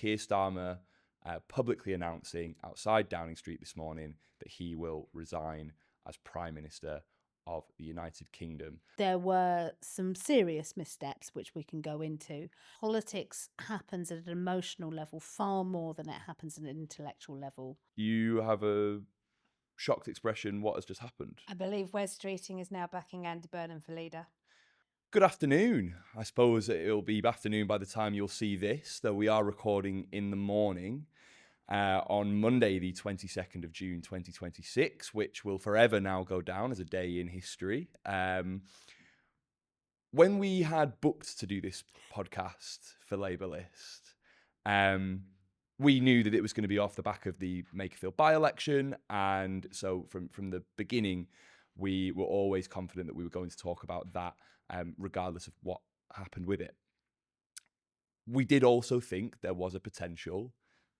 Keir Starmer publicly announcing outside Downing Street this morning that he will resign as Prime Minister of the United Kingdom. There were some serious missteps which we can go into. Politics happens at an emotional level far more than it happens at an intellectual level. You have a shocked expression. What has just happened? I believe Wes Streeting is now backing Andy Burnham for leader. Good afternoon. I suppose it'll be afternoon by the time you'll see this, though we are recording in the morning on Monday, the 22nd of June, 2026, which will forever now go down as a day in history. When we had booked to do this podcast for LabourList, we knew that it was going to be off the back of the Makerfield by-election, and so from the beginning, we were always confident that we were going to talk about that, regardless of what happened with it. We did also think there was a potential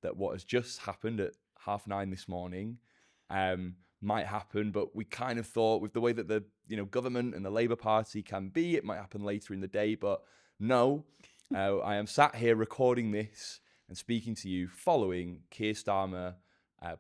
that what has just happened at 9:30 this morning might happen, but we kind of thought with the way that the government and the Labour Party can be, it might happen later in the day. But no, I am sat here recording this and speaking to you following Keir Starmer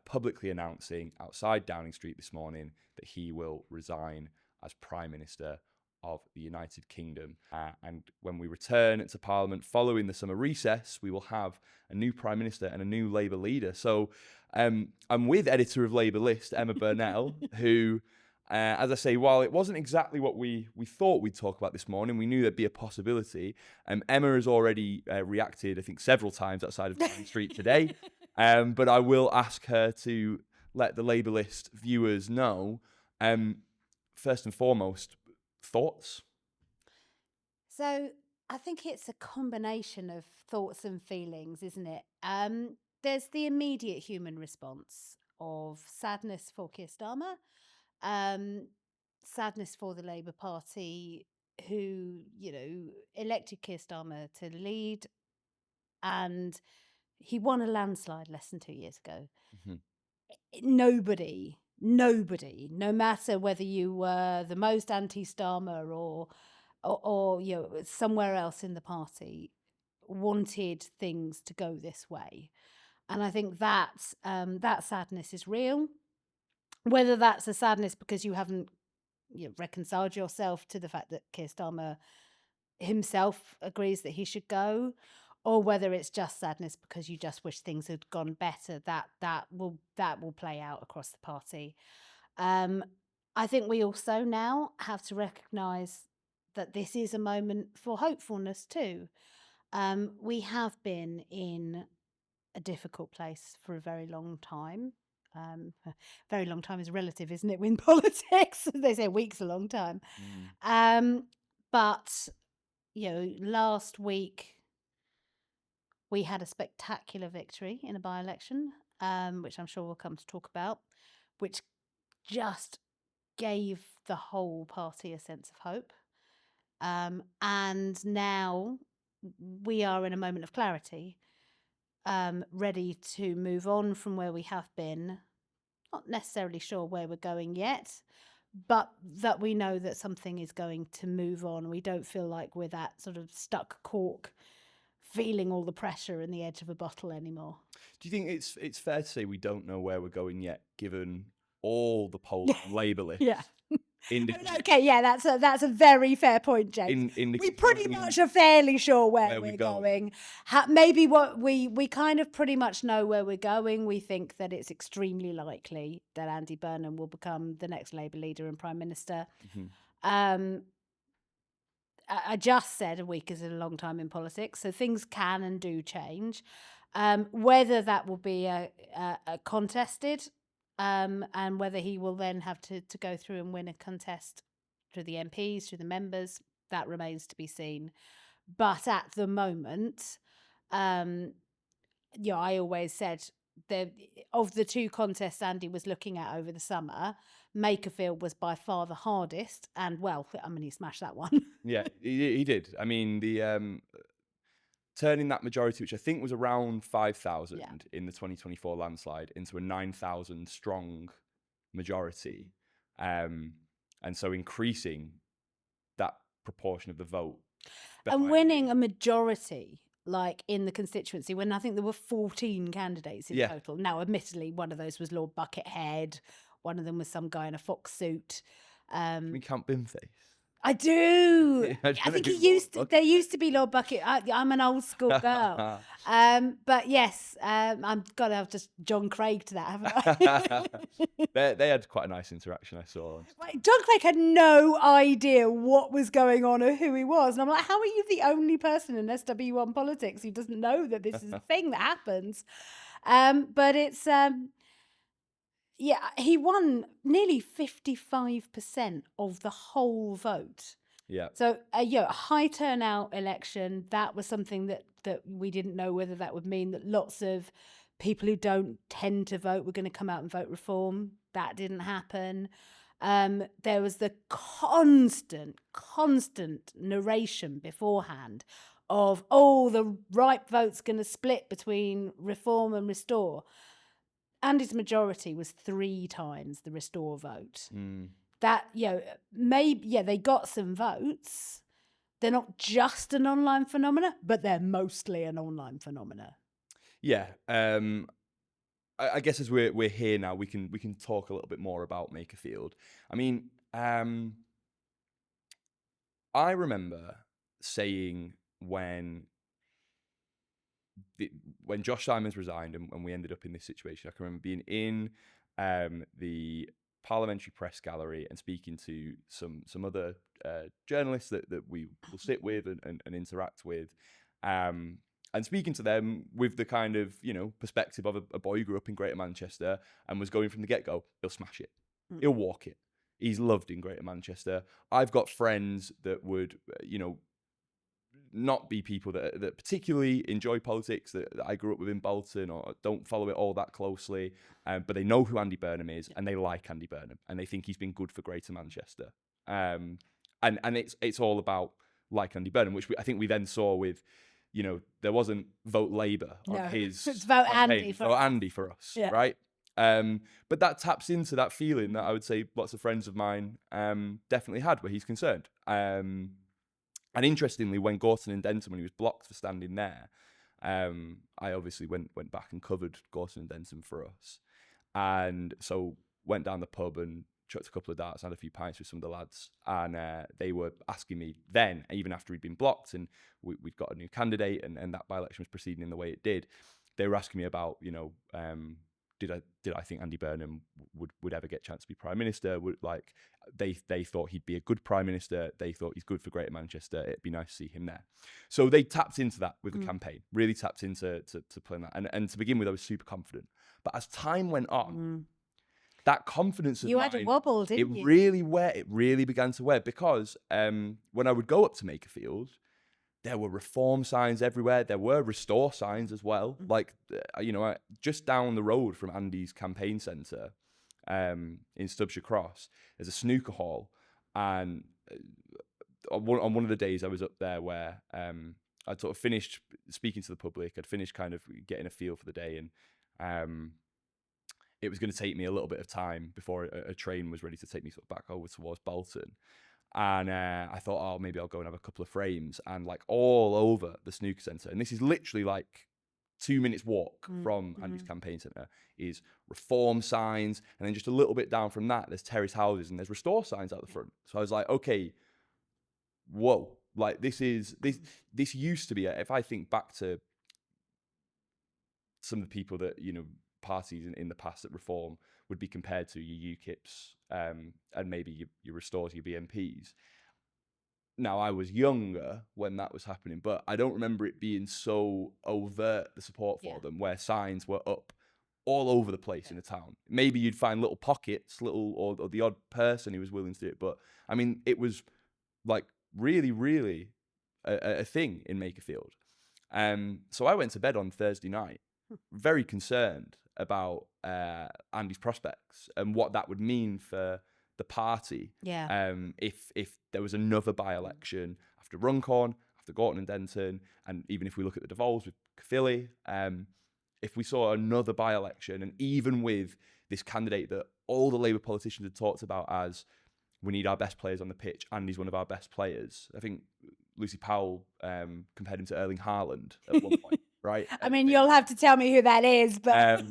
publicly announcing outside Downing Street this morning that he will resign as Prime Minister of the United Kingdom. And when we return to Parliament following the summer recess, we will have a new Prime Minister and a new Labour leader. So I'm with editor of LabourList, Emma Burnell, who, as I say, while it wasn't exactly what we thought we'd talk about this morning, we knew there'd be a possibility. Emma has already reacted, I think, several times outside of Downing Street today. But I will ask her to let the LabourList viewers know, first and foremost, thoughts? So I think it's a combination of thoughts and feelings, isn't it? There's the immediate human response of sadness for Keir Starmer, sadness for the Labour Party, who, elected Keir Starmer to lead, and he won a landslide less than 2 years ago. Mm-hmm. Nobody, no matter whether you were the most anti-Starmer or somewhere else in the party, wanted things to go this way. And I think that sadness is real. Whether that's a sadness because you haven't reconciled yourself to the fact that Keir Starmer himself agrees that he should go, or whether it's just sadness because you just wish things had gone better, that will play out across the party. I think we also now have to recognise that this is a moment for hopefulness too. We have been in a difficult place for a very long time. Very long time is relative, isn't it, in politics? They say a week's a long time. But last week we had a spectacular victory in a by-election, which I'm sure we'll come to talk about, which just gave the whole party a sense of hope. And now we are in a moment of clarity, ready to move on from where we have been. Not necessarily sure where we're going yet, but that we know that something is going to move on. We don't feel like we're that sort of stuck cork, feeling all the pressure in the edge of a bottle anymore. Do you think it's fair to say we don't know where we're going yet, given all the polls on LabourList? Yeah. Okay, yeah, that's a very fair point, James. We pretty much are fairly sure where we're going. Maybe what we kind of pretty much know where we're going. We think that it's extremely likely that Andy Burnham will become the next Labour leader and Prime Minister. Mm-hmm. I just said a week is a long time in politics, so things can and do change. Whether that will be a contested, and whether he will then have to go through and win a contest through the MPs, through the members, that remains to be seen. But at the moment, I always said of the two contests Andy was looking at over the summer, Makerfield was by far the hardest, and he smashed that one. Yeah, he did. I mean, the turning that majority, which I think was around 5,000 in the 2024 landslide, into a 9,000 strong majority, and so increasing that proportion of the vote. And winning a majority like in the constituency when I think there were 14 candidates in total. Now, admittedly, one of those was Lord Buckethead. One of them was some guy in a fox suit. Can we count Bimface? I do. I I think think there used to be Lord Bucket. I'm an old school girl. But yes, I've got to have just John Craig to that, haven't I? They had quite a nice interaction, I saw. Like, John Craig had no idea what was going on or who he was. And I'm like, how are you the only person in SW1 politics who doesn't know that this is a thing that happens? But it's... yeah, he won nearly 55% of the whole vote. Yeah. So, a high turnout election, that was something that we didn't know whether that would mean that lots of people who don't tend to vote were going to come out and vote reform. That didn't happen. There was the constant narration beforehand of, the right vote's going to split between reform and restore. Andy's majority was 3 times the restore vote. That, maybe, they got some votes. They're not just an online phenomena, but they're mostly an online phenomena. Yeah. I guess as we're here now, we can talk a little bit more about Makerfield. I mean, I remember saying when Josh Simons resigned and we ended up in this situation, I can remember being in the parliamentary press gallery and speaking to some other journalists that we will sit with and interact with, and speaking to them with the kind of perspective of a boy who grew up in Greater Manchester and was going from the get-go, he'll smash it, he'll walk it, he's loved in Greater Manchester. I've got friends that would not be people that particularly enjoy politics, that I grew up with in Bolton or don't follow it all that closely, but they know who Andy Burnham is and they like Andy Burnham and they think he's been good for Greater Manchester. And it's all about like Andy Burnham, which I think we then saw with, there wasn't vote Labour on his it's vote campaign. Andy for us, right? But that taps into that feeling that I would say lots of friends of mine definitely had where he's concerned. And interestingly, when Gorton and Denton, when he was blocked for standing there, I obviously went back and covered Gorton and Denton for us. And so went down the pub and chucked a couple of darts, had a few pints with some of the lads. And they were asking me then, even after he'd been blocked and we'd got a new candidate and that by-election was proceeding in the way it did, they were asking me about, did I think Andy Burnham would ever get a chance to be Prime Minister? They thought he'd be a good Prime Minister. They thought he's good for Greater Manchester. It'd be nice to see him there. So they tapped into that with the campaign, really tapped into to playing that. And to begin with, I was super confident. But as time went on, that confidence of you mine, had a wobble, didn't you? It really began to wear because when I would go up to Makerfield, there were reform signs everywhere. There were restore signs as well. Like, just down the road from Andy's campaign centre in Stubshire Cross, there's a snooker hall. And on one of the days I was up there where I'd sort of finished speaking to the public. I'd finished kind of getting a feel for the day. And it was going to take me a little bit of time before a train was ready to take me sort of back over towards Bolton. And I thought, maybe I'll go and have a couple of frames. And like all over the snooker centre, and this is literally like 2 minutes walk from Andy's campaign centre, is reform signs. And then just a little bit down from that, there's terrace houses and there's restore signs out the front. So I was like, okay, whoa, like this used to be, if I think back to some of the people that, parties in the past that reform would be compared to your UKIPs and maybe your restores, your BNPs. Now, I was younger when that was happening, but I don't remember it being so overt, the support for them, where signs were up all over the place in the town. Maybe you'd find little pockets, or the odd person who was willing to do it. But, I mean, it was like really, really a thing in Makerfield. So I went to bed on Thursday night, very concerned about Andy's prospects and what that would mean for the party. If there was another by-election after Runcorn, after Gorton and Denton, and even if we look at the Devolves with Caerphilly, if we saw another by-election, and even with this candidate that all the Labour politicians had talked about as we need our best players on the pitch, Andy's one of our best players. I think Lucy Powell compared him to Erling Haaland at one point, right? I mean, you'll have to tell me who that is, but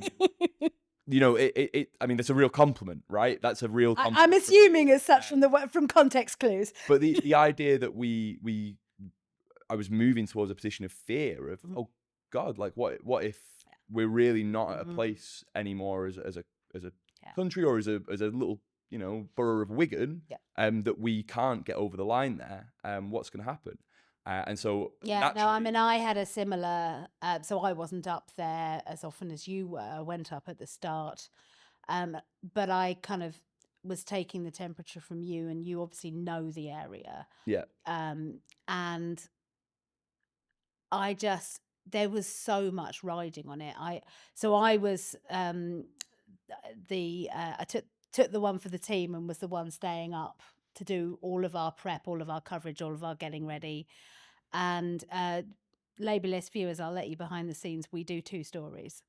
you know, I mean, that's a real compliment, right? That's a real compliment. I'm assuming as such from context clues. But the idea that I was moving towards a position of fear of, oh God, like what if we're really not at a place anymore as a country or as a little, you know, borough of Wigan, that we can't get over the line there. What's going to happen? And so I mean, I had a similar. So I wasn't up there as often as you were. I went up at the start, but I kind of was taking the temperature from you, and you obviously know the area. Yeah. And there was so much riding on it. I took the one for the team and was the one staying up to do all of our prep, all of our coverage, all of our getting ready. And LabourList viewers, I'll let you behind the scenes. We do 2 stories.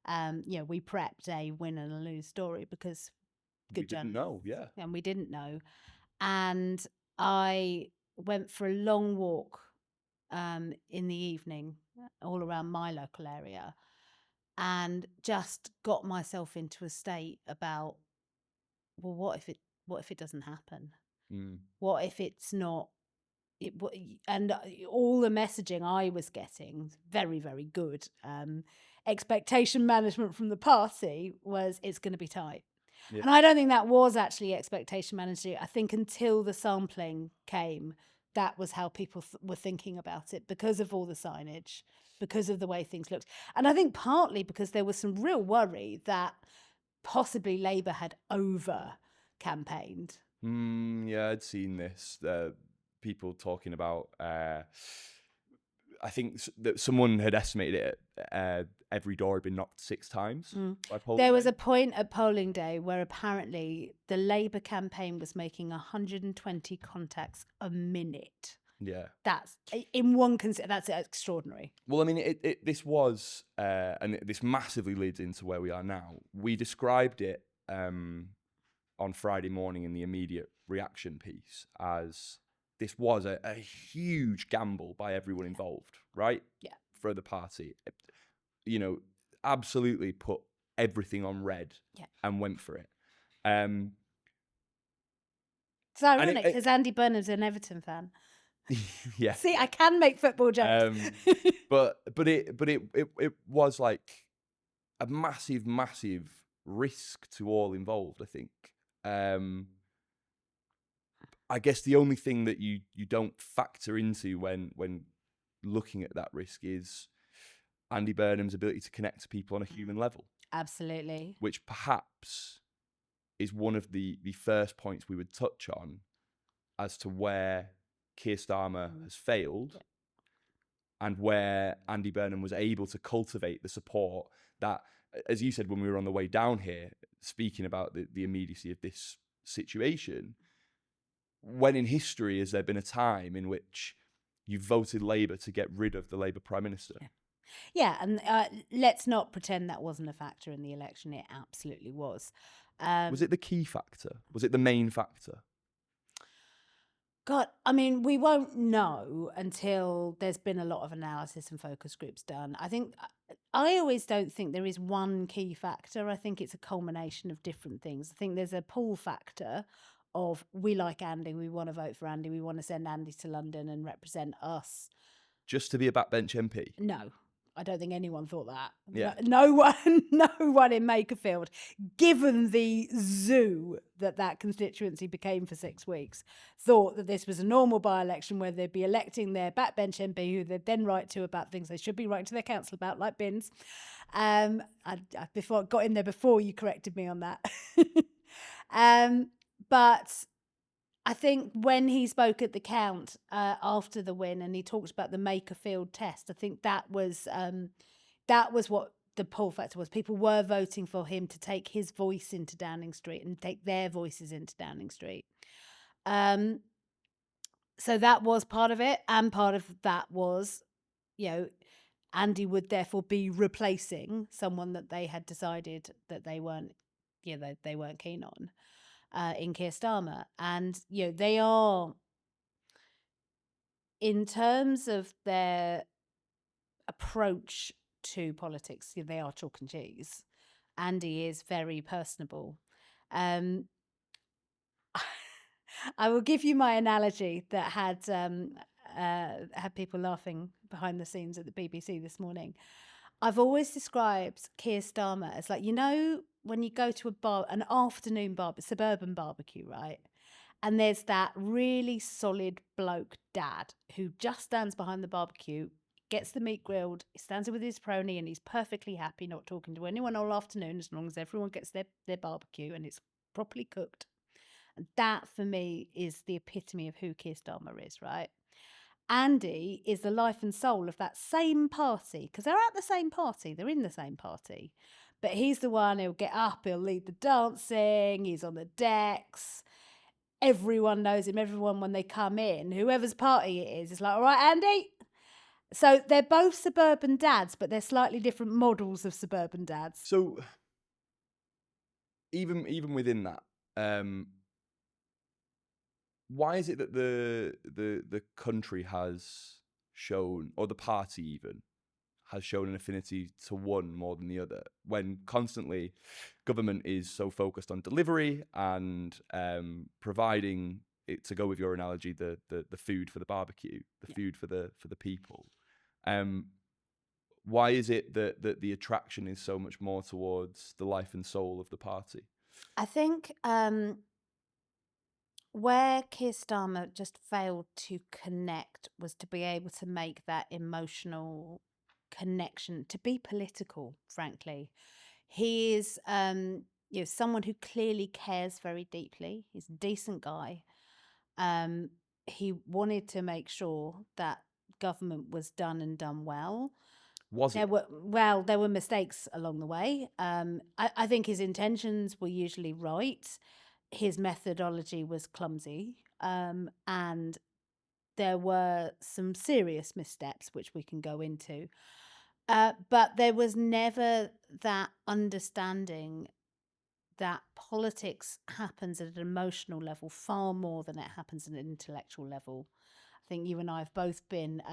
We prepped a win and a lose story because we didn't know, and we didn't know. And I went for a long walk in the evening all around my local area and just got myself into a state about, well, what if it doesn't happen? What if it's not and all the messaging I was getting, very, very good expectation management from the party, was it's going to be tight. And I don't think that was actually expectation management. I think until the sampling came, that was how people were thinking about it, because of all the signage, because of the way things looked. And I think partly because there was some real worry that possibly Labour had over-campaigned. Yeah, I'd seen this. People talking about... I think that someone had estimated it every door had been knocked 6 times by polling There was day. a point at polling day where apparently the Labour campaign was making 120 contacts a minute. Yeah. That's in one that's extraordinary. Well, I mean, this was, and this massively leads into where we are now. We described it on Friday morning in the immediate reaction piece as... this was a huge gamble by everyone involved, right? Yeah. For the party. You know, absolutely put everything on red and went for it. It's ironic because Andy Burnham's an Everton fan. Yeah. See, I can make football jokes. But it was like a massive risk to all involved, I think. I guess the only thing that you don't factor into when looking at that risk is Andy Burnham's ability to connect to people on a human level. Absolutely. Which perhaps is one of the first points we would touch on as to where Keir Starmer has failed and where Andy Burnham was able to cultivate the support that, as you said when we were on the way down here, speaking about the immediacy of this situation... when in history has there been a time in which you voted Labour to get rid of the Labour Prime Minister? Yeah, and let's not pretend that wasn't a factor in the election. It absolutely was. Was it the key factor? Was it the main factor? God, I mean, we won't know until there's been a lot of analysis and focus groups done. I always don't think there is one key factor. I think it's a culmination of different things. I think there's a pull factor of we like Andy, we want to vote for Andy, we want to send Andy to London and represent us. Just to be a backbench MP? No, I don't think anyone thought that. Yeah. No one in Makerfield, given the zoo that constituency became for 6 weeks, thought that this was a normal by-election where they'd be electing their backbench MP who they'd then write to about things they should be writing to their council about, like bins. I got in there before you corrected me on that. But I think when he spoke at the count after the win and he talked about the Makerfield test, I think that was what the pull factor was. People were voting for him to take his voice into Downing Street and take their voices into Downing Street. So that was part of it. And part of that was, Andy would therefore be replacing someone that they had decided that they weren't keen on. In Keir Starmer, and they are in terms of their approach to politics, they are chalk and cheese. Andy is very personable. I will give you my analogy that had people laughing behind the scenes at the BBC this morning. I've always described Keir Starmer as like, when you go to an afternoon suburban barbecue, right? And there's that really solid bloke dad who just stands behind the barbecue, gets the meat grilled, he stands there with his pony, and he's perfectly happy not talking to anyone all afternoon as long as everyone gets their barbecue and it's properly cooked. And that, for me, is the epitome of who Keir Starmer is, right? Andy is the life and soul of that same party, because they're at the same party, they're in the same party. But he's the one who'll get up, he'll lead the dancing, he's on the decks. Everyone knows him, everyone, when they come in, whoever's party it is like, all right, Andy? So they're both suburban dads, but they're slightly different models of suburban dads. So even within that, why is it that the country has shown, or the party even, has shown an affinity to one more than the other, when constantly government is so focused on delivery and providing it, to go with your analogy, the food for the barbecue, food for the people? Why is it that the attraction is so much more towards the life and soul of the party? I think where Keir Starmer just failed to connect was to be able to make that emotional connection, to be political, frankly. He is someone who clearly cares very deeply. He's a decent guy. He wanted to make sure that government was done and done well. There were mistakes along the way. I think his intentions were usually right. His methodology was clumsy, and there were some serious missteps, which we can go into. But there was never that understanding that politics happens at an emotional level far more than it happens at an intellectual level. I think you and I have both been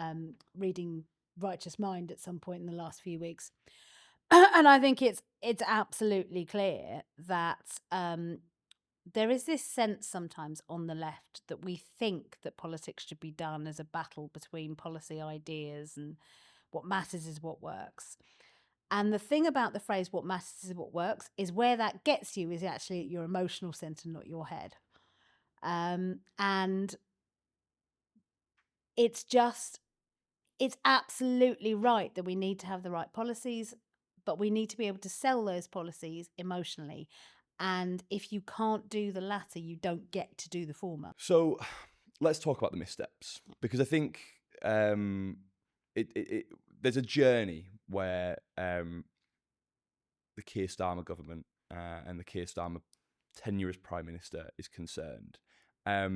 reading Righteous Mind at some point in the last few weeks. And I think it's absolutely clear that there is this sense sometimes on the left that we think that politics should be done as a battle between policy ideas, and what matters is what works. And the thing about the phrase "what matters is what works" is where that gets you is actually at your emotional centre, not your head. And it's absolutely right that we need to have the right policies, but we need to be able to sell those policies emotionally. And if you can't do the latter, you don't get to do the former. So let's talk about the missteps, because I think there's a journey where the Keir Starmer government and the Keir Starmer tenure as Prime Minister is concerned. I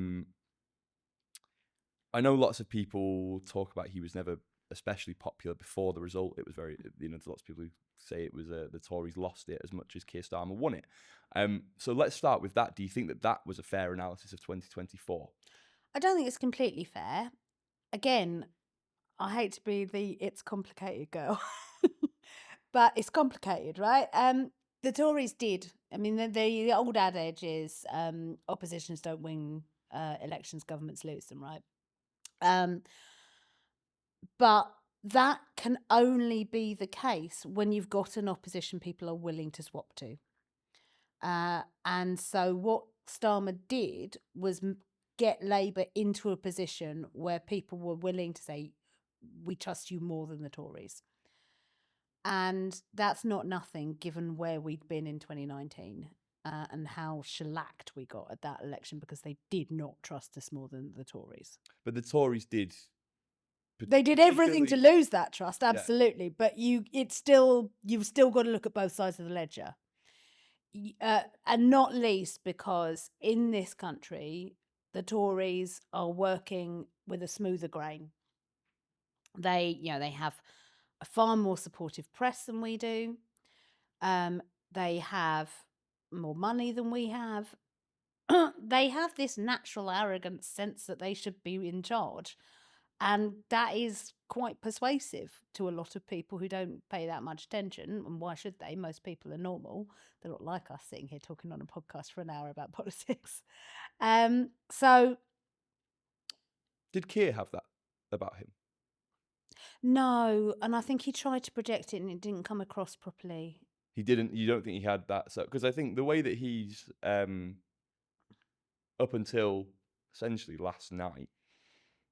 know lots of people talk about he was never especially popular before the result. It was very, there's lots of people who say it was the Tories lost it as much as Keir Starmer won it. So let's start with that. Do you think that was a fair analysis of 2024? I don't think it's completely fair. Again, I hate to be the "it's complicated" girl, but it's complicated, right? The Tories did. I mean, the old adage is oppositions don't win elections, governments lose them, right? But that can only be the case when you've got an opposition people are willing to swap to. And so what Starmer did was get Labour into a position where people were willing to say, we trust you more than the Tories. And that's not nothing, given where we'd been in 2019 and how shellacked we got at that election, because they did not trust us more than the Tories. But the Tories did. They did everything to lose that trust, absolutely. Yeah. But you've still got to look at both sides of the ledger. And not least because in this country, the Tories are working with a smoother grain. They have a far more supportive press than we do. They have more money than we have. They have this natural arrogant sense that they should be in charge. And that is quite persuasive to a lot of people who don't pay that much attention. And why should they? Most people are normal. They're not like us sitting here talking on a podcast for an hour about politics. So Did Keir have that about him? no, and I think he tried to project it and it didn't come across properly. He didn't. You don't think he had that? So, because I think the way that he's up until essentially last night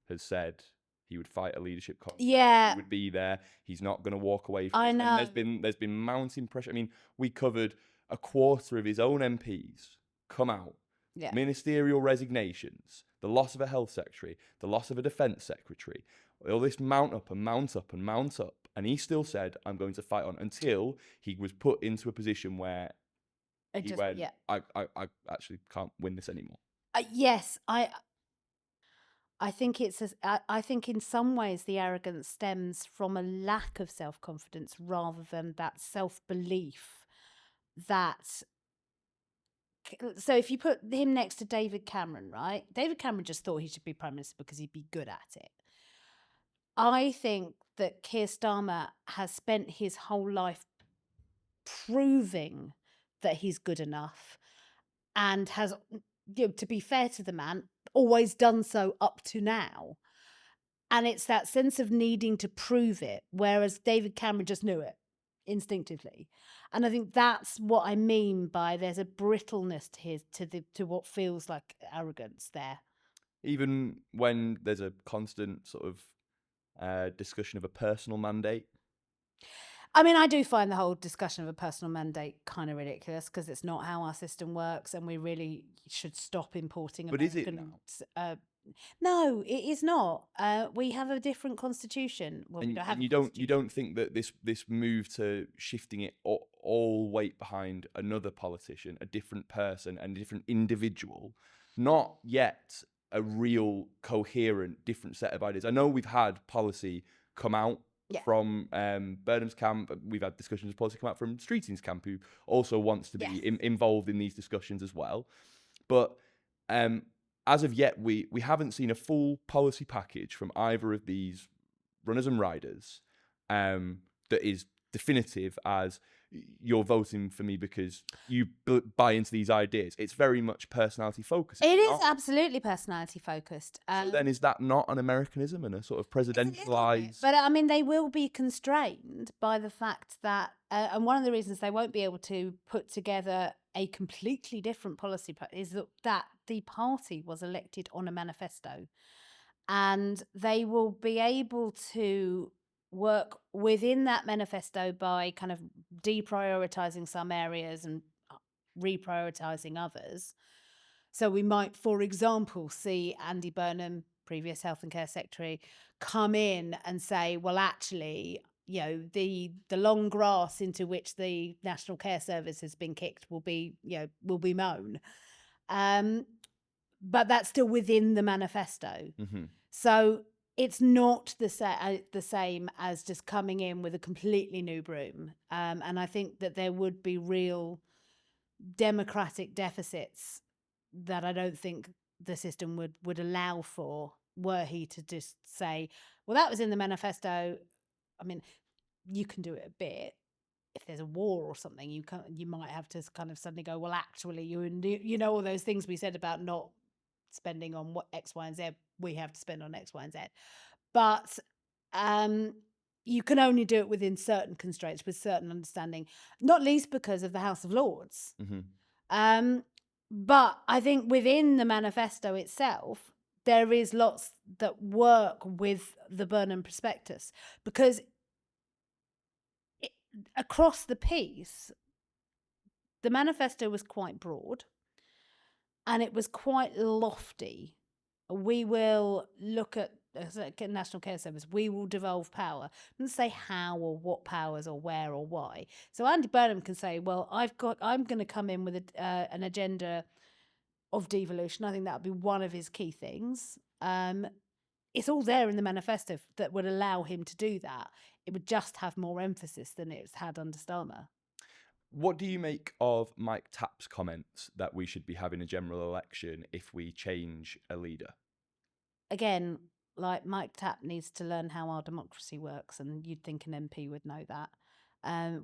has said he would fight a leadership contest. Yeah. He would be there. He's not going to walk away from I it. know. And there's been mounting pressure. I mean, we covered a quarter of his own MPs come out. Yeah. Ministerial resignations, the loss of a health secretary, the loss of a defence secretary, all this mount up and mount up and mount up. And he still said, I'm going to fight on, until he was put into a position where he went, I actually can't win this anymore. Yes, I think I think in some ways the arrogance stems from a lack of self-confidence rather than that self-belief that. So if you put him next to David Cameron, right? David Cameron just thought he should be Prime Minister because he'd be good at it. I think that Keir Starmer has spent his whole life proving that he's good enough and has, to be fair to the man, always done so up to now. And it's that sense of needing to prove it, whereas David Cameron just knew it instinctively. And I think that's what I mean by there's a brittleness to what feels like arrogance there. Even when there's a constant sort of discussion of a personal mandate. I mean, I do find the whole discussion of a personal mandate kind of ridiculous because it's not how our system works, and we really should stop importing. But is it now? No, it is not. We have a different constitution. Well, we don't have. You don't think that this move to shifting it all weight behind another politician, a different person, and a different individual, not yet a real coherent different set of ideas. I know we've had policy come out from Burnham's camp. We've had discussions of policy come out from Streeting's camp, who also wants to be involved in these discussions as well. But as of yet, we haven't seen a full policy package from either of these runners and riders that is definitive as you're voting for me because you buy into these ideas. It's very much personality focused. It is absolutely personality focused. So then is that not an Americanism and a sort of presidentialized? But I mean, they will be constrained by the fact that, and one of the reasons they won't be able to put together a completely different policy is that the party was elected on a manifesto, and they will be able to work within that manifesto by kind of deprioritizing some areas and reprioritizing others. So we might, for example, see Andy Burnham, previous Health and Care Secretary, come in and say, well, actually, the long grass into which the National Care Service has been kicked will be mown. But that's still within the manifesto. Mm-hmm. So it's not the same as just coming in with a completely new broom. And I think that there would be real democratic deficits that I don't think the system would allow for were he to just say, well, that was in the manifesto. I mean, you can do it a bit. If there's a war or something, you might have to kind of suddenly go, well, actually, you know all those things we said about not spending on what X, Y, and Z, we have to spend on X, Y, and Z. But you can only do it within certain constraints, with certain understanding, not least because of the House of Lords. Mm-hmm. But I think within the manifesto itself, there is lots that work with the Burnham prospectus, because across the piece, the manifesto was quite broad and it was quite lofty. We will look at National Care Service. We will devolve power. I didn't say how or what powers or where or why. So Andy Burnham can say, well, I'm going to come in with an agenda of devolution. I think that would be one of his key things. It's all there in the manifesto that would allow him to do that. It would just have more emphasis than it's had under Starmer. What do you make of Mike Tapp's comments that we should be having a general election if we change a leader? Again, like Mike Tapp needs to learn how our democracy works, and you'd think an MP would know that.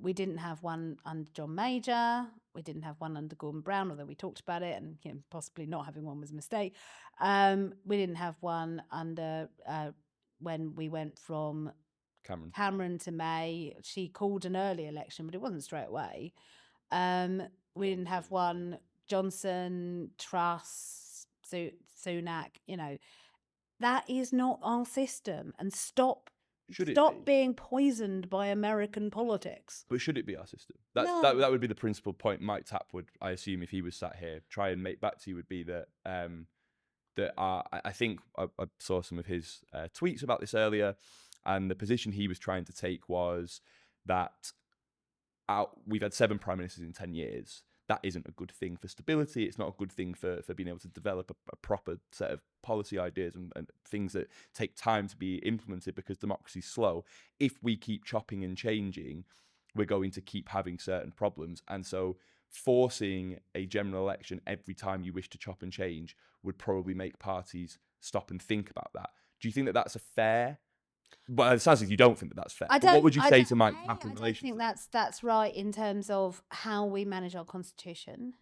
We didn't have one under John Major. We didn't have one under Gordon Brown, although we talked about it, and possibly not having one was a mistake. We didn't have one under when we went from Cameron to May. She called an early election, but it wasn't straight away. We didn't have one Johnson, Truss, Sunak. That is not our system, and stop being poisoned by American politics. But should it be our system? No. That would be the principal point Mike Tapp would, I assume, if he was sat here, try and make back to you, would be that I think I saw some of his tweets about this earlier, and the position he was trying to take was that we've had 7 prime ministers in 10 years. That isn't a good thing for stability. It's not a good thing for being able to develop a proper set of policy ideas and things that take time to be implemented, because democracy's slow. If we keep chopping and changing, we're going to keep having certain problems. And so forcing a general election every time you wish to chop and change would probably make parties stop and think about that. Do you think that that's a fair... Well, it sounds like you don't think that that's fair. What would you say to Mike Tapp in relation to that? I don't think that's right in terms of how we manage our constitution.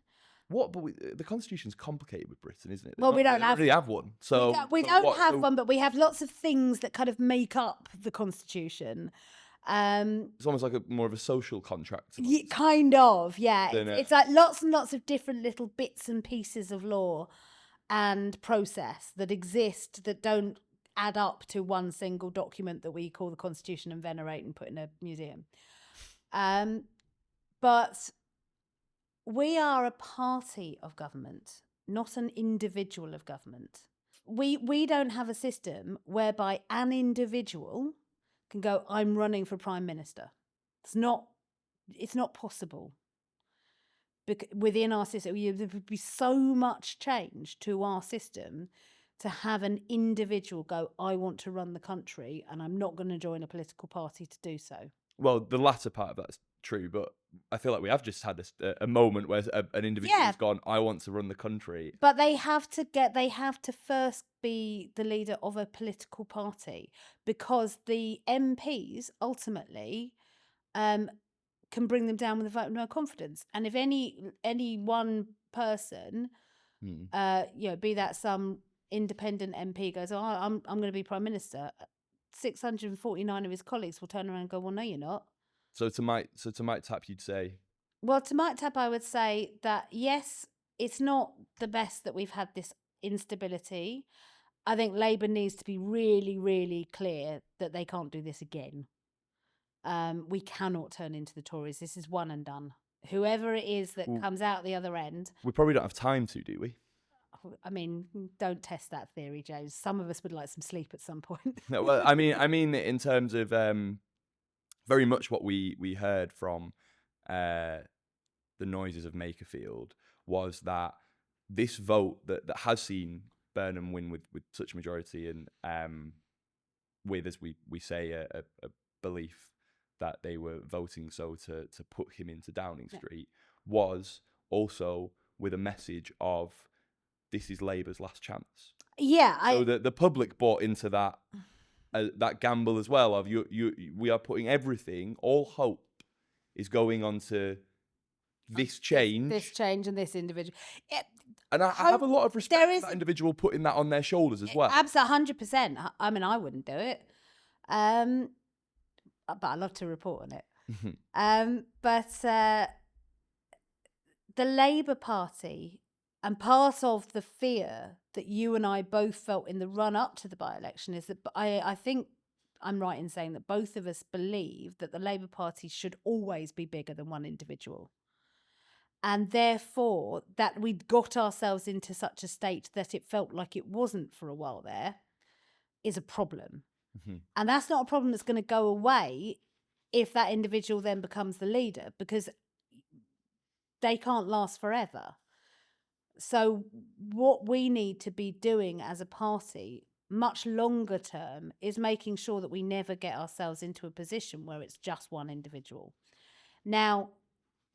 But the constitution's complicated with Britain, isn't it? Well, we don't really have one. So we don't have one, but we have lots of things that kind of make up the constitution. It's almost like more of a social contract. Kind of, yeah. It's like lots and lots of different little bits and pieces of law and process that exist that don't add up to one single document that we call the Constitution and venerate and put in a museum. But we are a party of government, not an individual of government. We don't have a system whereby an individual can go, I'm running for Prime Minister. It's not possible. Within our system, there would be so much change to our system to have an individual go, I want to run the country and I'm not going to join a political party to do so. Well, the latter part of that's true, but I feel like we have just had a moment where an individual has gone, I want to run the country. But they have to first be the leader of a political party, because the MPs ultimately can bring them down with a vote of no confidence. And if any one person, be that some independent MP goes, I'm going to be Prime Minister, 649 of his colleagues will turn around and go, well, no, you're not. So to Mike Tapp, you'd say? Well, to Mike Tapp, I would say that, yes, it's not the best that we've had this instability. I think Labour needs to be really, really clear that they can't do this again. We cannot turn into the Tories. This is one and done. Whoever it is that comes out the other end. We probably don't have time to, do we? I mean, don't test that theory, James. Some of us would like some sleep at some point. No, well, I mean, in terms of very much what we heard from the noises of Makerfield was that this vote that has seen Burnham win with such a majority, and with, as we say, a belief that they were voting so to put him into Downing Street, was also with a message of, this is Labour's last chance. Yeah. So the public bought into that gamble as well, of we are putting everything, all hope is going on to this change. This change and this individual. And I have a lot of respect for that individual putting that on their shoulders as well. Absolutely, 100%. I mean, I wouldn't do it. But I love to report on it. But the Labour Party, and part of the fear that you and I both felt in the run-up to the by-election, is that I think I'm right in saying that both of us believe that the Labour Party should always be bigger than one individual. And therefore, that we'd got ourselves into such a state that it felt like it wasn't for a while there is a problem. And that's not a problem that's going to go away if that individual then becomes the leader, because they can't last forever. So what we need to be doing as a party, much longer term, is making sure that we never get ourselves into a position where it's just one individual. Now,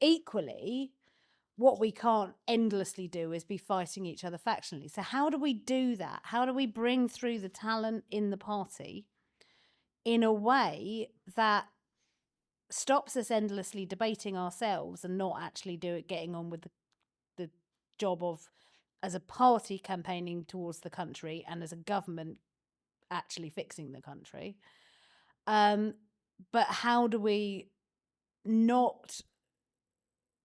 equally, what we can't endlessly do is be fighting each other factionally. So how do we do that? How do we bring through the talent in the party in a way that stops us endlessly debating ourselves and not actually getting on with the job of, as a party, campaigning towards the country, and as a government actually fixing the country? But how do we not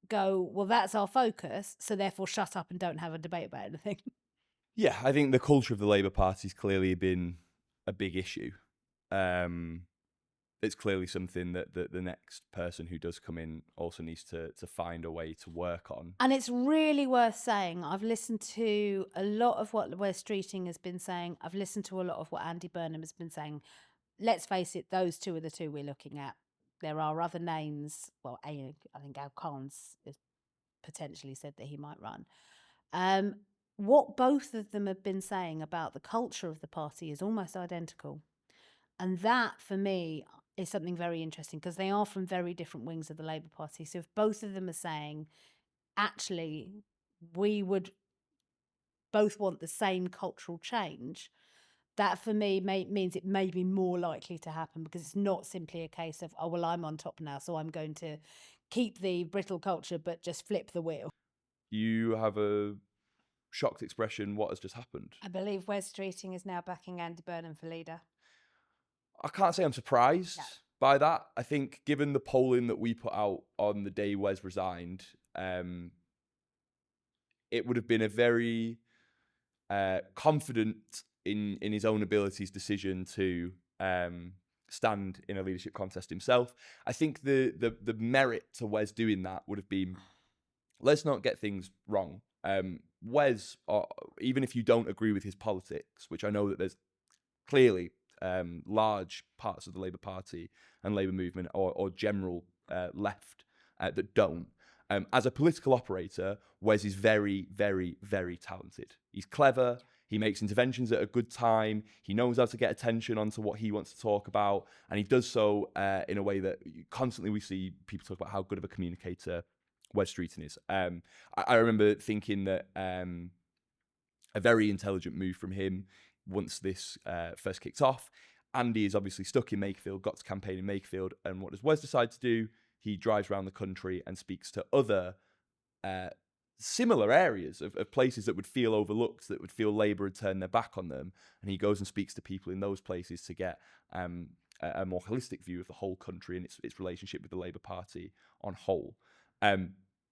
go, well, that's our focus, so therefore shut up and don't have a debate about anything? Yeah, I think the culture of the Labour Party's clearly been a big issue. It's clearly something that the next person who does come in also needs to find a way to work on. And it's really worth saying, I've listened to a lot of what Wes Streeting has been saying. I've listened to a lot of what Andy Burnham has been saying. Let's face it, those two are the two we're looking at. There are other names. Well, I think Al Khan's has potentially said that he might run. What both of them have been saying about the culture of the party is almost identical. And that, for me, is something very interesting, because they are from very different wings of the Labour Party. So if both of them are saying, actually, we would both want the same cultural change, that for me means it may be more likely to happen, because it's not simply a case of, oh, well, I'm on top now, so I'm going to keep the brittle culture but just flip the wheel. You have a shocked expression. What has just happened? I believe Wes Streeting is now backing Andy Burnham for leader. I can't say I'm surprised No. by that. I think given the polling that we put out on the day Wes resigned, it would have been a very confident in his own abilities decision to stand in a leadership contest himself. I think the merit to Wes doing that would have been, let's not get things wrong. Wes, even if you don't agree with his politics, which I know that there's clearly large parts of the Labour Party and Labour movement or general left that don't. As a political operator, Wes is very, very, very talented. He's clever. He makes interventions at a good time. He knows how to get attention onto what he wants to talk about. And he does so in a way that constantly we see people talk about how good of a communicator Wes Streeting is. I remember thinking that a very intelligent move from him once this first kicked off. Andy is obviously stuck in Makerfield, got to campaign in Makerfield. And what does Wes decide to do? He drives around the country and speaks to other similar areas of places that would feel overlooked, that would feel Labour had turned their back on them. And he goes and speaks to people in those places to get a more holistic view of the whole country and its relationship with the Labour Party on whole.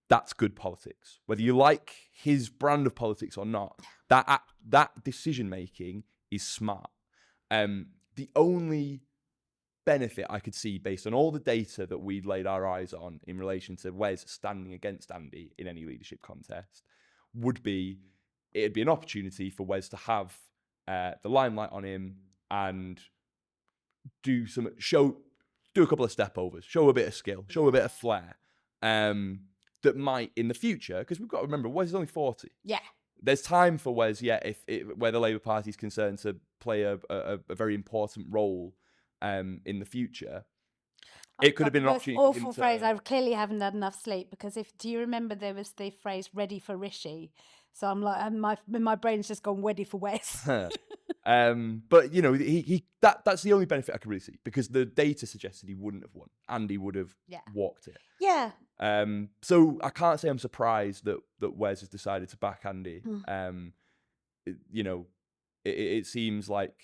That's good politics. Whether you like his brand of politics or not, that decision-making is smart. The only benefit I could see based on all the data that we'd laid our eyes on in relation to Wes standing against Andy in any leadership contest would be, it'd be an opportunity for Wes to have the limelight on him and do a couple of step overs, show a bit of skill, show a bit of flair, that might in the future, because we've got to remember Wes is only 40. Yeah. There's time for Wes, where the Labour Party is concerned, to play a very important role in the future. It could have been an opportunity. Awful phrase. I clearly haven't had enough sleep, because do you remember there was the phrase "ready for Rishi"? So I'm like, my brain's just gone ready for Wes. But that's the only benefit I could really see, because the data suggested he wouldn't have won. Andy would have walked it. Yeah. So I can't say I'm surprised that Wes has decided to back Andy. It seems like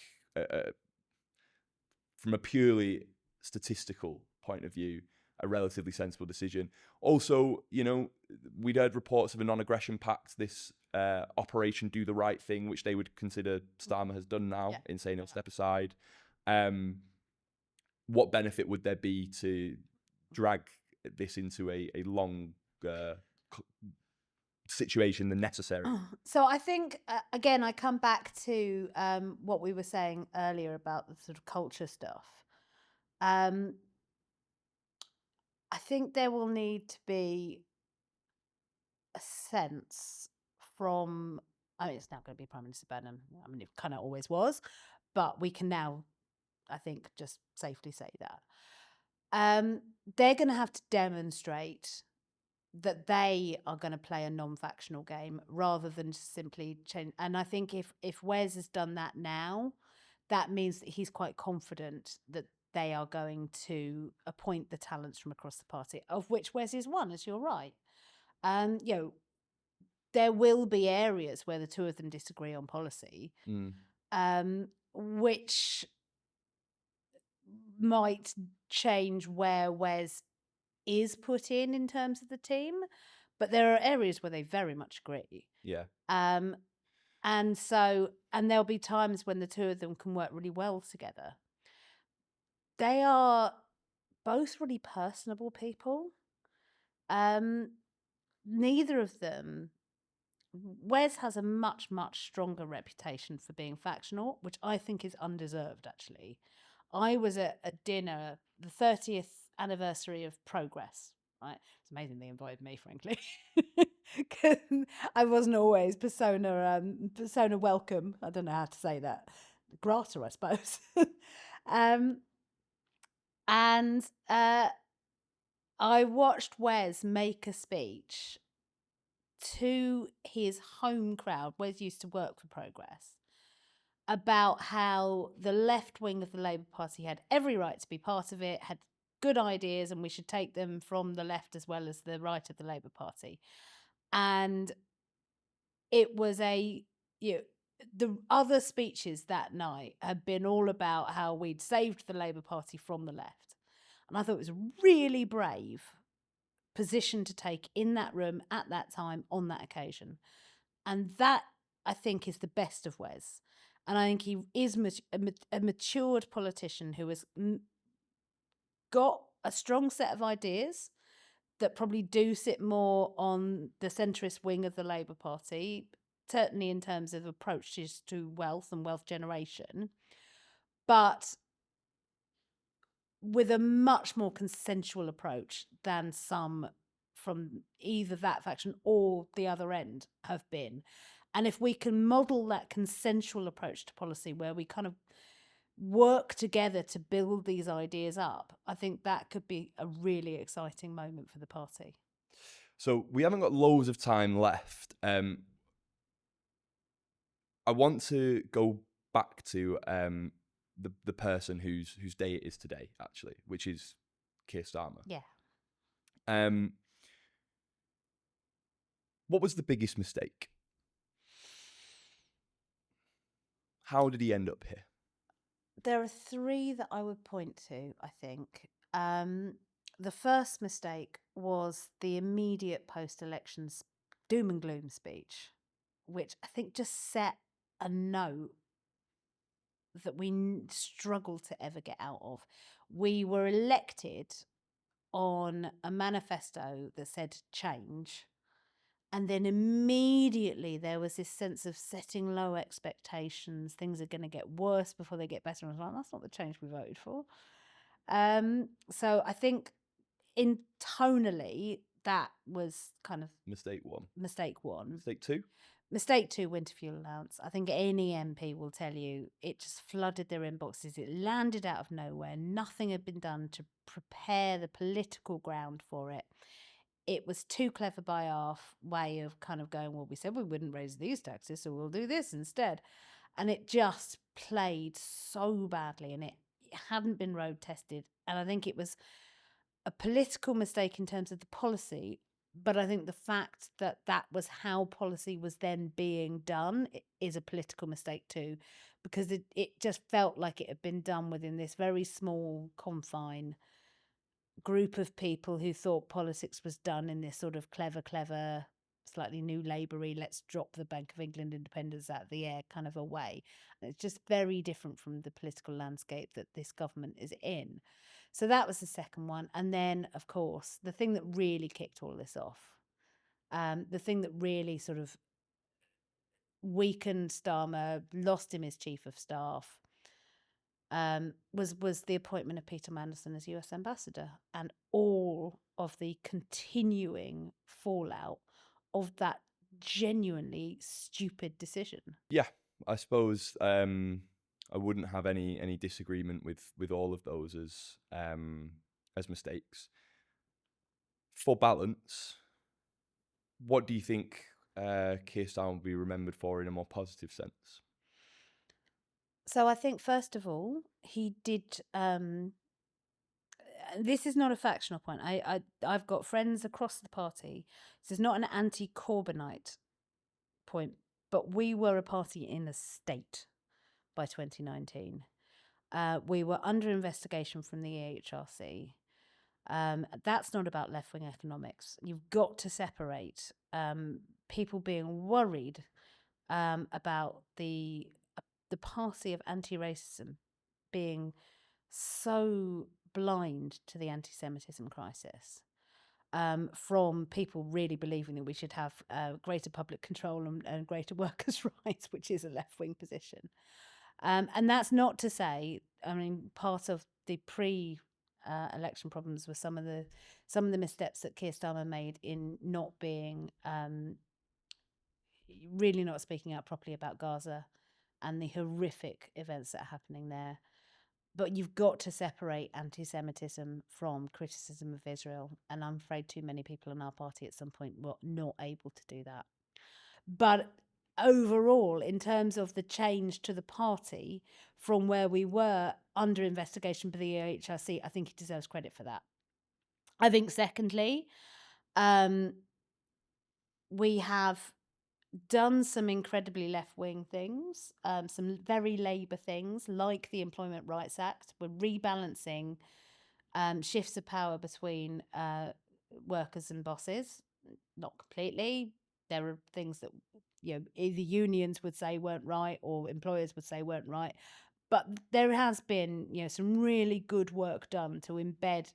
from a purely statistical point of view, a relatively sensible decision. Also, we'd heard reports of a non-aggression pact, this Operation Do the Right Thing, which they would consider Starmer has done now in saying he'll step aside. What benefit would there be to drag this into a longer situation than necessary? So I think, again, I come back to what we were saying earlier about the sort of culture stuff. I think there will need to be a sense from, it's now going to be Prime Minister Burnham. It kind of always was, but we can now, I think, just safely say that. They're going to have to demonstrate that they are going to play a non-factional game rather than just simply change. And I think if Wes has done that now, that means that he's quite confident that they are going to appoint the talents from across the party, of which Wes is one, as you're right. You know, there will be areas where the two of them disagree on policy, which might change where Wes is put in terms of the team, but there are areas where they very much agree. Yeah. And there'll be times when the two of them can work really well together. They are both really personable people. Neither of them. Wes has a much, much stronger reputation for being factional, which I think is undeserved, actually. I was at a dinner, the 30th anniversary of Progress, right? It's amazing they invited me, frankly. I wasn't always persona welcome. I don't know how to say that. Grata, I suppose. And I watched Wes make a speech to his home crowd. Wes used to work for Progress, about how the left wing of the Labour Party had every right to be part of it, had good ideas, and we should take them from the left as well as the right of the Labour Party. And it was the other speeches that night had been all about how we'd saved the Labour Party from the left. And I thought it was a really brave position to take in that room at that time on that occasion. And that, I think, is the best of Wes. And I think he is a matured politician who has got a strong set of ideas that probably do sit more on the centrist wing of the Labour Party, certainly in terms of approaches to wealth and wealth generation, but with a much more consensual approach than some from either that faction or the other end have been. And if we can model that consensual approach to policy where we kind of work together to build these ideas up, I think that could be a really exciting moment for the party. So we haven't got loads of time left. I want to go back to the person whose day it is today, actually, which is Keir Starmer. Yeah. What was the biggest mistake? How did he end up here? There are three that I would point to, I think. The first mistake was the immediate post-elections doom and gloom speech, which I think just set a note that we struggle to ever get out of. We were elected on a manifesto that said change, and then immediately there was this sense of setting low expectations. Things are going to get worse before they get better. And I was like, that's not the change we voted for. So I think in tonally, that was kind of Mistake one. Mistake one. Mistake two? Mistake two, winter fuel allowance. I think any MP will tell you it just flooded their inboxes. It landed out of nowhere. Nothing had been done to prepare the political ground for it. It was too clever by our way of kind of going, well, we said we wouldn't raise these taxes, so we'll do this instead. And it just played so badly, and it hadn't been road tested. And I think it was a political mistake in terms of the policy, but I think the fact that that was how policy was then being done is a political mistake too, because it just felt like it had been done within this very small confine group of people who thought politics was done in this sort of clever, slightly new Labour-y, let's drop the Bank of England independence out of the air kind of a way. And it's just very different from the political landscape that this government is in. So that was the second one. And then, of course, the thing that really kicked all this off, the thing that really sort of weakened Starmer, lost him as chief of staff, was the appointment of Peter Mandelson as US ambassador, and all of the continuing fallout of that genuinely stupid decision. Yeah, I suppose I wouldn't have any disagreement with all of those as mistakes. For balance, What do you think Keir Starmer will be remembered for in a more positive sense? So I think, first of all, he did. This is not a factional point. I've got friends across the party. This is not an anti-Corbynite point, but we were a party in a state by 2019. We were under investigation from the EHRC. That's not about left-wing economics. You've got to separate people being worried about the party of anti-racism being so blind to the anti-Semitism crisis, from people really believing that we should have greater public control and greater workers' rights, which is a left-wing position. And that's not to say, I mean, part of the election problems were some of the missteps that Keir Starmer made in not being really not speaking out properly about Gaza and the horrific events that are happening there. But you've got to separate anti-Semitism from criticism of Israel. And I'm afraid too many people in our party at some point were not able to do that. But overall, in terms of the change to the party from where we were under investigation by the EHRC, I think he deserves credit for that. I think, secondly, we have done some incredibly left-wing things, some very Labour things, like the Employment Rights Act. We're rebalancing shifts of power between workers and bosses. Not completely. There are things that either unions would say weren't right or employers would say weren't right. But there has been some really good work done to embed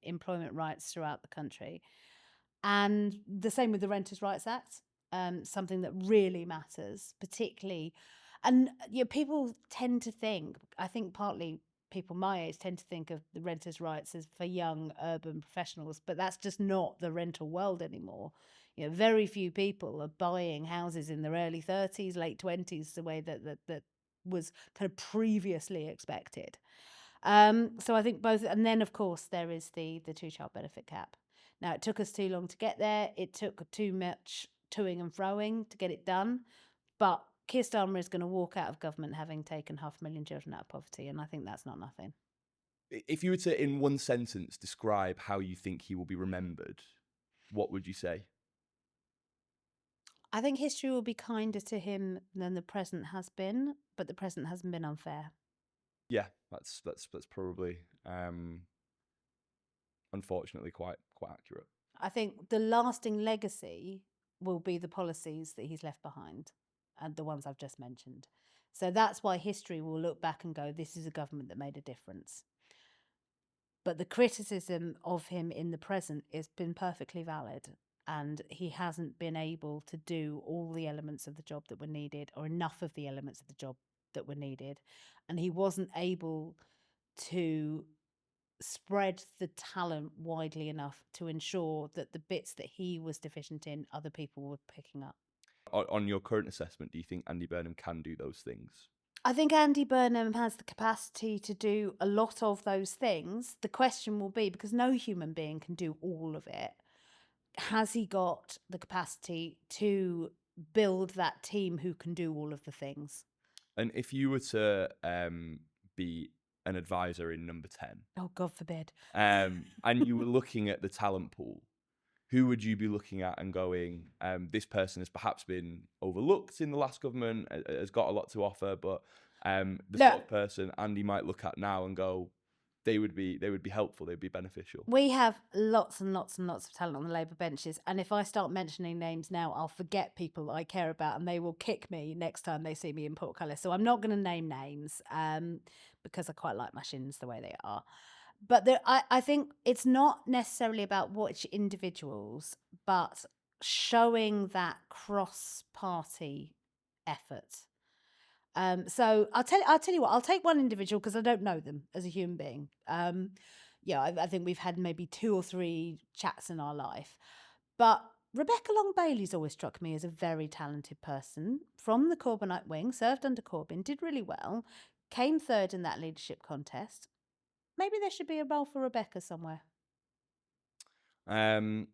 employment rights throughout the country. And the same with the Renters' Rights Act. Something that really matters, particularly, and people tend to think, I think partly people my age tend to think of the renters' rights as for young urban professionals, but that's just not the rental world anymore. Very few people are buying houses in their early 30s, late 20s, the way that was kind of previously expected. So I think both, and then of course there is the two-child benefit cap. Now, it took us too long to get there. It took too much toing and froing to get it done. But Keir Starmer is going to walk out of government having taken 500,000 children out of poverty, and I think that's not nothing. If you were to, in one sentence, describe how you think he will be remembered, what would you say? I think history will be kinder to him than the present has been, but the present hasn't been unfair. Yeah, that's probably unfortunately quite accurate. I think the lasting legacy will be the policies that he's left behind, and the ones I've just mentioned. So that's why history will look back and go, this is a government that made a difference. But the criticism of him in the present has been perfectly valid, and he hasn't been able to do all the elements of the job that were needed, or enough of the elements of the job that were needed. And he wasn't able to spread the talent widely enough to ensure that the bits that he was deficient in, other people were picking up. On your current assessment, do you think Andy Burnham can do those things? I think Andy Burnham has the capacity to do a lot of those things. The question will be, because no human being can do all of it, has he got the capacity to build that team who can do all of the things? And if you were to be an advisor in number 10, oh God forbid, and you were looking at the talent pool, who would you be looking at and going, this person has perhaps been overlooked in the last government, has got a lot to offer, but the sort of person Andy might look at now and go, they would be helpful, they'd be beneficial? We have lots and lots and lots of talent on the Labour benches, and if I start mentioning names now, I'll forget people that I care about, and they will kick me next time they see me in portcolours. So I'm not going to name names because I quite like my shins the way they are. But I think it's not necessarily about which individuals, but showing that cross-party effort. So I'll tell you what, I'll take one individual because I don't know them as a human being. I think we've had maybe 2 or 3 chats in our life. But Rebecca Long-Bailey's always struck me as a very talented person from the Corbynite wing, served under Corbyn, did really well, came third in that leadership contest. Maybe there should be a role for Rebecca somewhere. And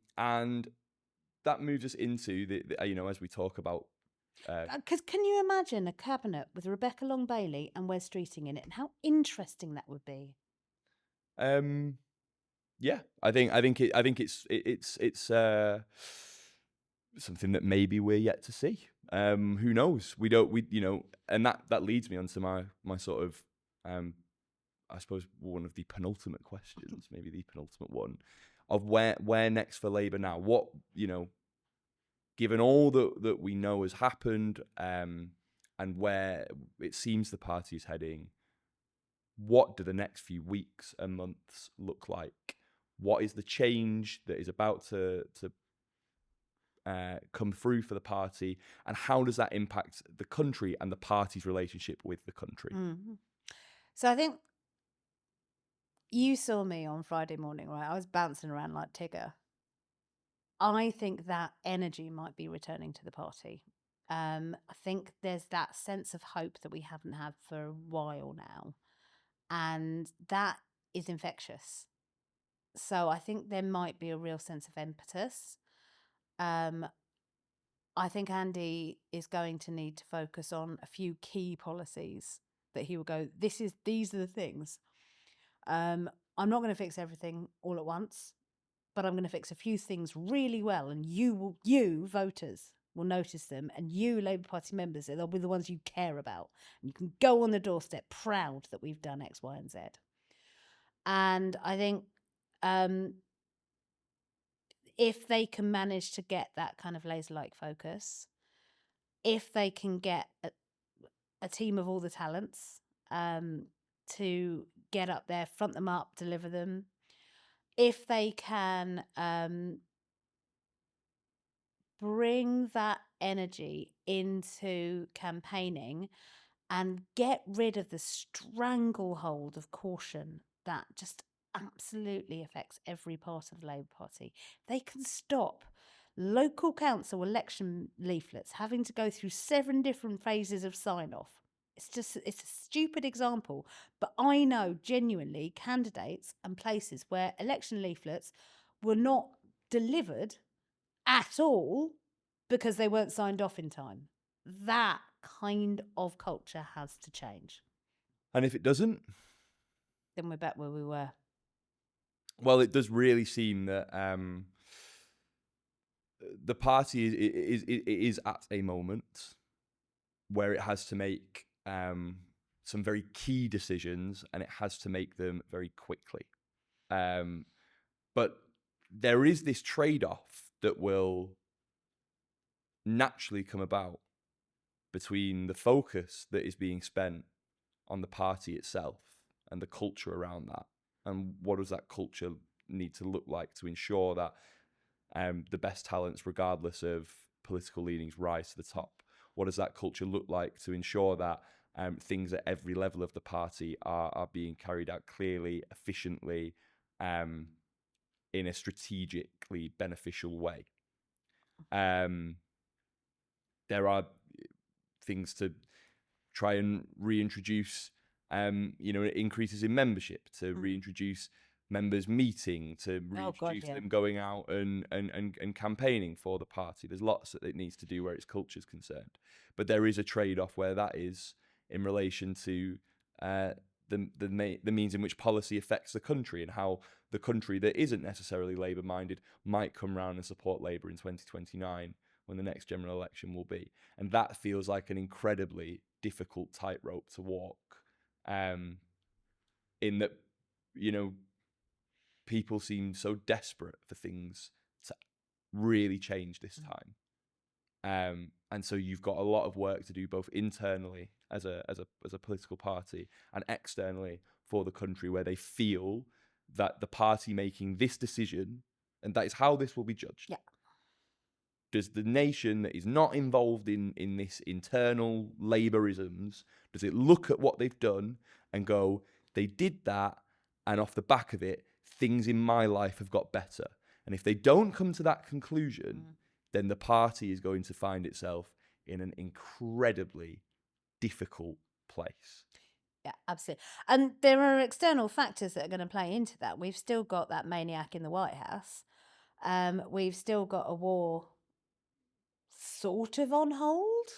that moves us into the as we talk about. Because can you imagine a cabinet with Rebecca Long Bailey and Wes Streeting in it, and how interesting that would be? Yeah, I think it's something that maybe we're yet to see. Who knows? And that leads me onto my sort of I suppose one of the penultimate questions, maybe the penultimate one, of where next for Labour now? What, given all that we know has happened, and where it seems the party is heading, what do the next few weeks and months look like? What is the change that is about to come through for the party, and how does that impact the country and the party's relationship with the country? Mm-hmm. So I think you saw me on Friday morning, right? I was bouncing around like Tigger. I think that energy might be returning to the party. I think there's that sense of hope that we haven't had for a while now, and that is infectious. So I think there might be a real sense of impetus. I think Andy is going to need to focus on a few key policies that he will go, these are the things. I'm not going to fix everything all at once, but I'm going to fix a few things really well, and you voters will notice them, and you Labour Party members, they'll be the ones you care about. And you can go on the doorstep proud that we've done X, Y, and Z. And I think if they can manage to get that kind of laser-like focus, if they can get a team of all the talents to get up there, front them up, deliver them, if they can bring that energy into campaigning and get rid of the stranglehold of caution that just absolutely affects every part of the Labour Party. They can stop local council election leaflets having to go through 7 different phases of sign-off. It's a stupid example, but I know genuinely candidates and places where election leaflets were not delivered at all because they weren't signed off in time. That kind of culture has to change. And if it doesn't, then we're back where we were. Well, it does really seem that the party is at a moment where it has to make some very key decisions, and it has to make them very quickly. But there is this trade-off that will naturally come about between the focus that is being spent on the party itself and the culture around that, and what does that culture need to look like to ensure that the best talents, regardless of political leanings, rise to the top. What does that culture look like to ensure that things at every level of the party are being carried out clearly, efficiently, in a strategically beneficial way? There are things to try and reintroduce, increases in membership, to reintroduce members meeting, to reintroduce them going out and campaigning for the party. There's lots that it needs to do where its culture is concerned. But there is a trade-off where that is in relation to the means in which policy affects the country, and how the country that isn't necessarily Labour-minded might come round and support Labour in 2029 when the next general election will be. And that feels like an incredibly difficult tightrope to walk, in that, people seem so desperate for things to really change this time. And so you've got a lot of work to do, both internally as a political party and externally for the country, where they feel that the party making this decision, and that is how this will be judged. Yeah. Does the nation that is not involved in this internal Labourisms, does it look at what they've done and go, they did that, and off the back of it, things in my life have got better? And if they don't come to that conclusion, then the party is going to find itself in an incredibly difficult place. Yeah, absolutely. And there are external factors that are going to play into that. We've still got that maniac in the White House. We've still got a war sort of on hold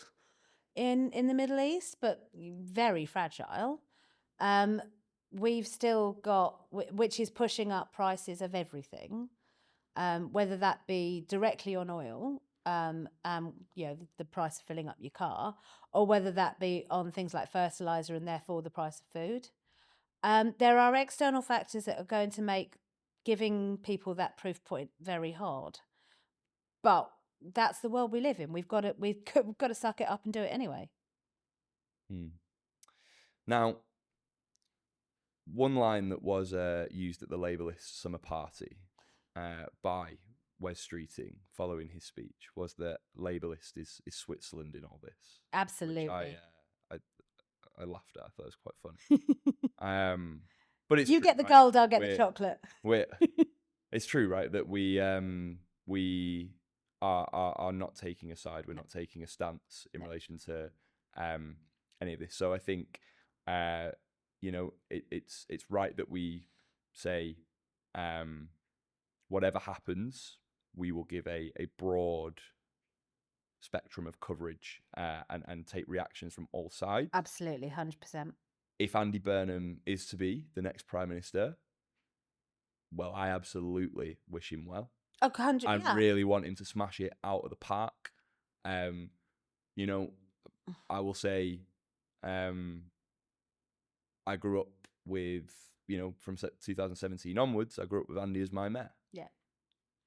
in the Middle East, but very fragile. We've still got, which is pushing up prices of everything, whether that be directly on oil, the price of filling up your car, or whether that be on things like fertilizer and therefore the price of food. There are external factors that are going to make giving people that proof point very hard. But that's the world we live in. We've got to suck it up and do it anyway. Now, one line that was used at the LabourList summer party by Wes Streeting following his speech was that LabourList is Switzerland in all this. Absolutely. Which I laughed at. I thought it was quite funny. But it's you true, get the right? gold, I'll get the chocolate. It's true, right? That we are not taking a side. We're not taking a stance in relation to any of this. So I think it's right that we say whatever happens, we will give a broad spectrum of coverage and take reactions from all sides. Absolutely, 100%. If Andy Burnham is to be the next Prime Minister, well, I absolutely wish him well. Oh, 100%. I really want him to smash it out of the park. I will say, I grew up with, from 2017 onwards, I grew up with Andy as my mayor. Yeah.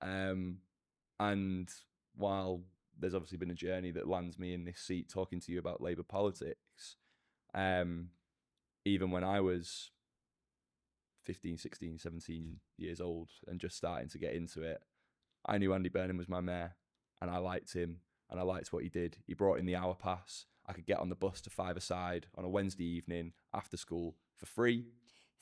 And while there's obviously been a journey that lands me in this seat talking to you about Labour politics, even when I was 15, 16, 17 years old and just starting to get into it, I knew Andy Burnham was my mayor, and I liked him, and I liked what he did. He brought in the hour pass. I could get on the bus to Five-a-Side on a Wednesday evening after school for free.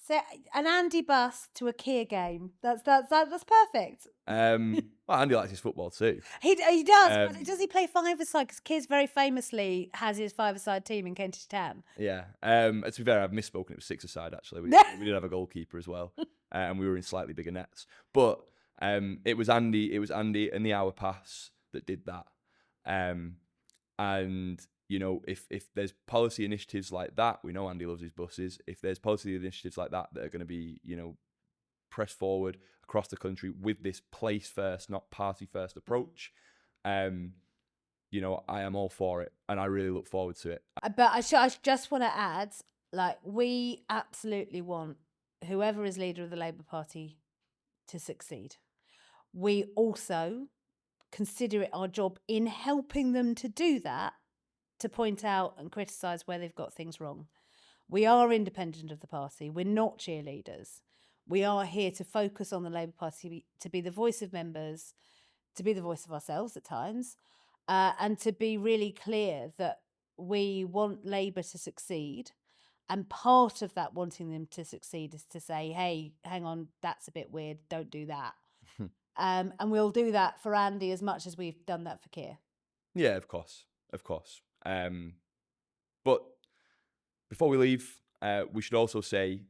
So an Andy bus to a Keir game. That's perfect. Well, Andy likes his football too. He does. But does he play five-a-side? Because Keir very famously has his five-a-side team in Kentish Town. Yeah. To be fair, I've misspoken. It was six-a-side actually. We did have a goalkeeper as well, and we were in slightly bigger nets. But it was Andy. It was Andy and the hour pass that did that. And if there's policy initiatives like that, we know Andy loves his buses. If there's policy initiatives like that are going to be, pressed forward across the country with this place first, not party first approach, I am all for it, and I really look forward to it. But I just want to add, we absolutely want whoever is leader of the Labour Party to succeed. We also consider it our job in helping them to do that, to point out and criticise where they've got things wrong. We are independent of the party. We're not cheerleaders. We are here to focus on the Labour Party, to be the voice of members, to be the voice of ourselves at times, and to be really clear that we want Labour to succeed. And part of that wanting them to succeed is to say, hey, hang on, that's a bit weird, don't do that. And we'll do that for Andy as much as we've done that for Keir. Yeah, of course. But before we leave, we should also say,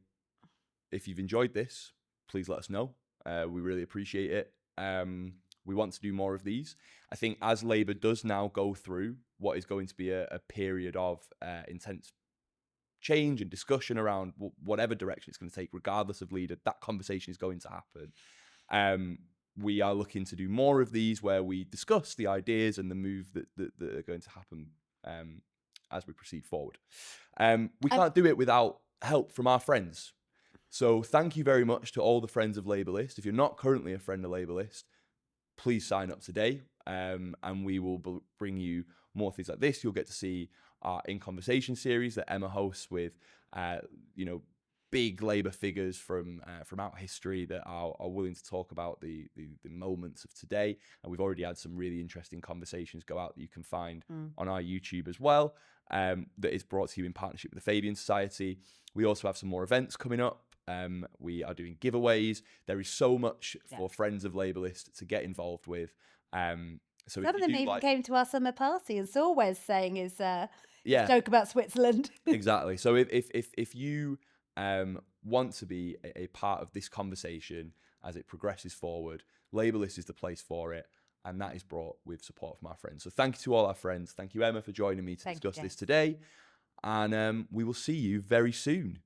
if you've enjoyed this, please let us know. We really appreciate it. We want to do more of these. I think as Labour does now go through what is going to be a period of intense change and discussion around whatever direction it's going to take, regardless of leader, that conversation is going to happen. We are looking to do more of these where we discuss the ideas and the move that are going to happen as we proceed forward. We can't do it without help from our friends. So thank you very much to all the friends of LabourList. If you're not currently a friend of LabourList, please sign up today, and we will bring you more things like this. You'll get to see our In Conversation series that Emma hosts with, big Labour figures from out history that are willing to talk about the moments of today. And we've already had some really interesting conversations go out that you can find on our YouTube as well, that is brought to you in partnership with the Fabian Society. We also have some more events coming up. We are doing giveaways. There is so much for friends of LabourList to get involved with. So some of them even came to our summer party and saw Wes saying his joke about Switzerland. Exactly. So if you want to be a part of this conversation as it progresses forward. LabourList is the place for it, and that is brought with support from our friends. So thank you to all our friends. Thank you, Emma, for joining me to Thank you, discuss this James. today. And we will see you very soon.